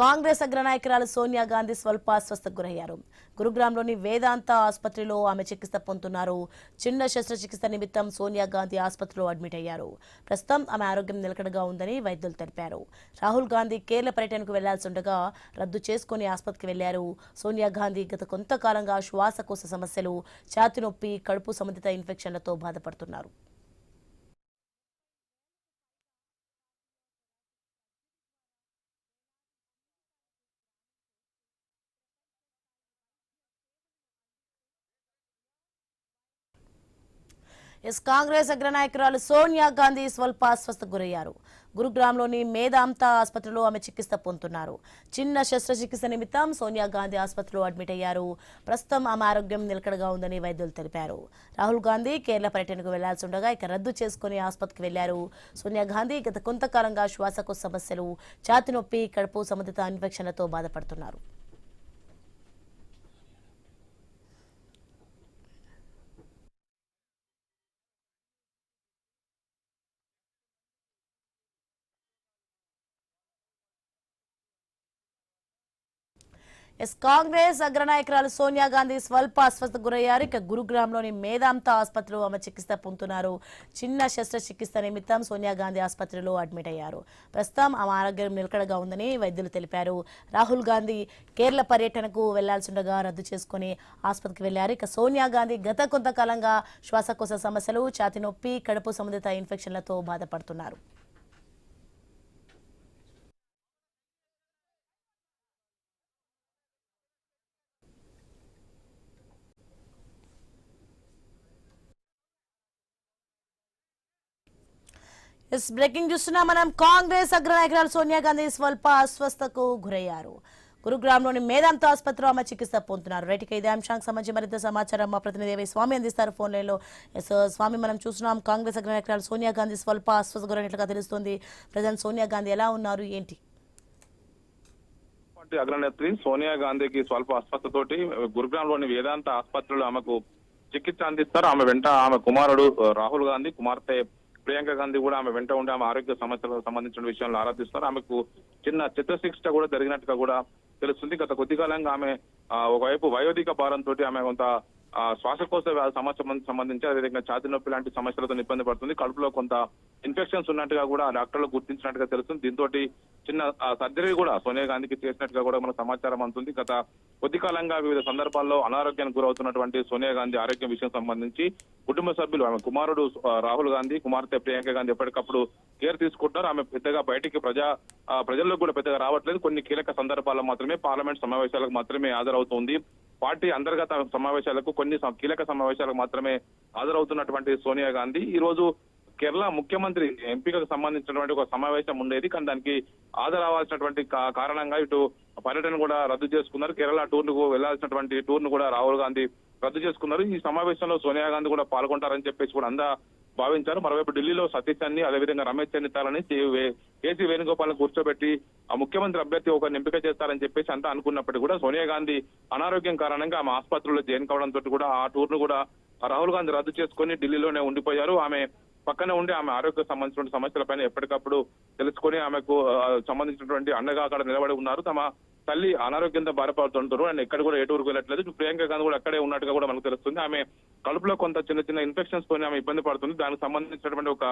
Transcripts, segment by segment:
కాంగ్రెస్ అగ్రనాయకురాలు సోనియా గాంధీ స్వల్పాస్వస్థకు గురయ్యారు. గురుగ్రామ్లోని వేదాంత ఆసుపత్రిలో ఆమె చికిత్స పొందుతున్నారు. చిన్న శస్త్రచికిత్స నిమిత్తం సోనియా గాంధీ ఆసుపత్రిలో అడ్మిట్ అయ్యారు. ప్రస్తుతం ఆమె ఆరోగ్యం నిలకడగా ఉందని వైద్యులు తెలిపారు. రాహుల్ గాంధీ కేరళ పర్యటనకు వెళ్లాల్సి ఉండగా రద్దు చేసుకుని ఆసుపత్రికి వెళ్లారు. సోనియా గాంధీ గత కొంతకాలంగా శ్వాసకోశ సమస్యలు, ఛాతీ నొప్పి, కడుపు సంబంధిత ఇన్ఫెక్షన్లతో బాధపడుతున్నారు. కాంగ్రెస్ అగ్రనాయకురాలు సోనియా గాంధీ స్వల్పాస్వస్థకు గురయ్యారు. గురుగ్రామ్లోని మేదాంత ఆసుపత్రిలో ఆమె చికిత్స పొందుతున్నారు. చిన్న శస్త్రచికిత్స నిమిత్తం సోనియా గాంధీ ఆసుపత్రిలో అడ్మిట్ అయ్యారు. ప్రస్తుతం ఆమె ఆరోగ్యం నిలకడగా ఉందని వైద్యులు తెలిపారు. రాహుల్ గాంధీ కేరళ పర్యటనకు వెళ్లాల్సి ఉండగా రద్దు చేసుకుని ఆసుపత్రికి వెళ్లారు. సోనియా గాంధీ గత కొంతకాలంగా శ్వాసకోశ సమస్యలు, ఛాతీ నొప్పి, కడుపు సంబంధిత ఇన్ఫెక్షన్లతో బాధపడుతున్నారు. కాంగ్రెస్ అగ్రనాయకురాలు సోనియా గాంధీ స్వల్ప అస్వస్థకు గురయ్యారు. గురుగ్రామ్లోని మేదాంత ఆసుపత్రిలో ఆమె చికిత్స పొందుతున్నారు. చిన్న శస్త్రచికిత్స నిమిత్తం సోనియా గాంధీ ఆసుపత్రిలో అడ్మిట్ అయ్యారు. ప్రస్తుతం ఆమె ఆరోగ్యం నిలకడగా ఉందని వైద్యులు తెలిపారు. రాహుల్ గాంధీ కేరళ పర్యటనకు వెళ్లాల్సి ఉండగా రద్దు చేసుకుని ఆసుపత్రికి వెళ్లారు. సోనియా గాంధీ గత కొంతకాలంగా శ్వాసకోశ సమస్యలు, ఛాతీ నొప్పి, కడుపు సంబంధిత ఇన్ఫెక్షన్లతో బాధపడుతున్నారు. బ్రేకింగ్ చూస్తున్నా మనం. కాంగ్రెస్ అగ్రనాయకురాలు సోనియా గాంధీ స్వల్ప అస్వస్థకు గురయ్యారు. గురుగ్రామ్లోని మేదాంత ఆసుపత్రిలో ఆమె చికిత్స పొందుతున్నారు. రైట్, ఇదే అంశానికి సంబంధించి మరింత సమాచారం మా ప్రతినిధి స్వామి అందిస్తారు ఫోన్ లైన్ లో. స్వామి, మనం చూస్తున్నాం కాంగ్రెస్ అగ్రనాయకురాలు సోనియా గాంధీ స్వల్ప అస్వస్థ గురైనట్లుగా తెలుస్తోంది. ప్రజెంట్ సోనియా గాంధీ ఎలా ఉన్నారు, ఏంటి? అగ్రనేత్రి సోనియా గాంధీకి స్వల్ప అస్వస్థతోటి గురుగ్రామ్లోని వేదాంత ఆసుపత్రిలో ఆమెకు చికిత్స అందిస్తారు. ఆమె వెంట ఆమె కుమారుడు రాహుల్ గాంధీ, కుమార్తె ప్రియాంక గాంధీ కూడా ఆమె వెంట ఉండి ఆమె ఆరోగ్య సమస్యలకు సంబంధించిన విషయాలను ఆరాధిస్తున్నారు. ఆమెకు చిన్న చిత్రశిక్ష కూడా జరిగినట్టుగా కూడా తెలుస్తుంది. గత కొద్ది కాలంగా ఆమె ఒకవైపు వయోధిక భారంతో ఆమె కొంత శ్వాసకోశ సమస్య సంబంధించి, అదేవిధంగా ఛాతీ నొప్పి లాంటి సమస్యలతో ఇబ్బంది పడుతుంది. కడుపులో కొంత ఇన్ఫెక్షన్స్ ఉన్నట్టుగా కూడా డాక్టర్లు గుర్తించినట్టుగా తెలుస్తుంది. దీంతో చిన్న సర్జరీ కూడా సోనియా గాంధీకి చేసినట్టుగా కూడా మనకు సమాచారం అందుతుంది. గత కొద్ది కాలంగా వివిధ సందర్భాల్లో అనారోగ్యానికి గురవుతున్నటువంటి సోనియా గాంధీ ఆరోగ్యం విషయం సంబంధించి కుటుంబ సభ్యులు, ఆమె కుమారుడు రాహుల్ గాంధీ, కుమార్తె ప్రియాంక గాంధీ ఎప్పటికప్పుడు కేర్ తీసుకుంటున్నారు. ఆమె పెద్దగా బయటికి ప్రజల్లో కూడా పెద్దగా రావట్లేదు. కొన్ని కీలక సందర్భాల్లో మాత్రమే, పార్లమెంట్ సమావేశాలకు మాత్రమే హాజరవుతుంది. పార్టీ అంతర్గత సమావేశాలకు, కొన్ని కీలక సమావేశాలకు మాత్రమే హాజరవుతున్నటువంటి సోనియా గాంధీ ఈ రోజు కేరళ ముఖ్యమంత్రి ఎంపికకు సంబంధించినటువంటి ఒక సమావేశం ఉండేది. కానీ దానికి హాజరవ్వాల్సినటువంటి కారణంగా ఇటు పర్యటన కూడా రద్దు చేసుకున్నారు. కేరళ టూర్కు వెళ్లాల్సినటువంటి టూర్ను కూడా రాహుల్ గాంధీ రద్దు చేసుకున్నారు. ఈ సమావేశంలో సోనియా గాంధీ కూడా పాల్గొంటారని చెప్పేసి కూడా అందా భావించారు. మరోవైపు ఢిల్లీలో సతీష్ చంద్, అదేవిధంగా రమేష్ చెన్నితాలని కేసీ వేణుగోపాల్ కూర్చోబెట్టి ఆ ముఖ్యమంత్రి అభ్యర్థి ఒక ఎంపిక చేస్తారని చెప్పేసి అంతా అనుకున్నప్పటికీ కూడా సోనియా గాంధీ అనారోగ్యం కారణంగా ఆమె ఆసుపత్రిలో జాయిన్ కావడంతో కూడా ఆ టూర్ను కూడా రాహుల్ గాంధీ రద్దు చేసుకుని ఢిల్లీలోనే ఉండిపోయారు. ఆమె పక్కనే ఉండి ఆమె ఆరోగ్య సంబంధించిన సమస్యలపైన ఎప్పటికప్పుడు తెలుసుకుని ఆమెకు సంబంధించినటువంటి అండగా అక్కడ నిలబడి ఉన్నారు. తమ తల్లి అనారోగ్యంతో బాధపడుతుంటారు. అండ్ ఎక్కడ కూడా ఎటువరకు వెళ్ళట్లేదు. ప్రియాంక గాంధీ కూడా అక్కడే ఉన్నట్టుగా కూడా మనకు తెలుస్తుంది. ఆమె కడుపులో కొంత చిన్న చిన్న ఇన్ఫెక్షన్స్ తోనే ఆమె ఇబ్బంది పడుతుంది. దానికి సంబంధించినటువంటి ఒక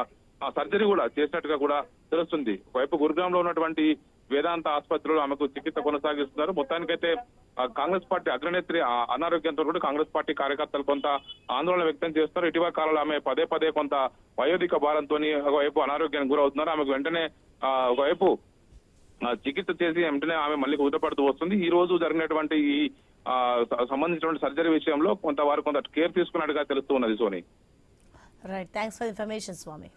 సర్జరీ కూడా చేసినట్టుగా కూడా తెలుస్తుంది. ఒకవైపు గురుగ్రామ్ లో ఉన్నటువంటి వేదాంత ఆసుపత్రిలో ఆమెకు చికిత్స కొనసాగిస్తున్నారు. మొత్తానికైతే కాంగ్రెస్ పార్టీ అగ్రనేత్రి అనారోగ్యంతో కూడా కాంగ్రెస్ పార్టీ కార్యకర్తలు కొంత ఆందోళన వ్యక్తం చేస్తారు. ఇటీవల కాలంలో ఆమె పదే కొంత వయోధిక భారంతో ఒకవైపు అనారోగ్యానికి గురవుతున్నారు. ఆమెకు వెంటనే ఒకవైపు చికిత్స చేసి వెంటనే ఆమె మళ్ళీ కుదుటపడుతూ వస్తుంది. ఈ రోజు జరిగినటువంటి ఈ సంబంధించినటువంటి సర్జరీ విషయంలో కొంత కేర్ తీసుకున్నట్టుగా తెలుస్తూ ఉన్నది. Soni, right, thanks for information Swamy.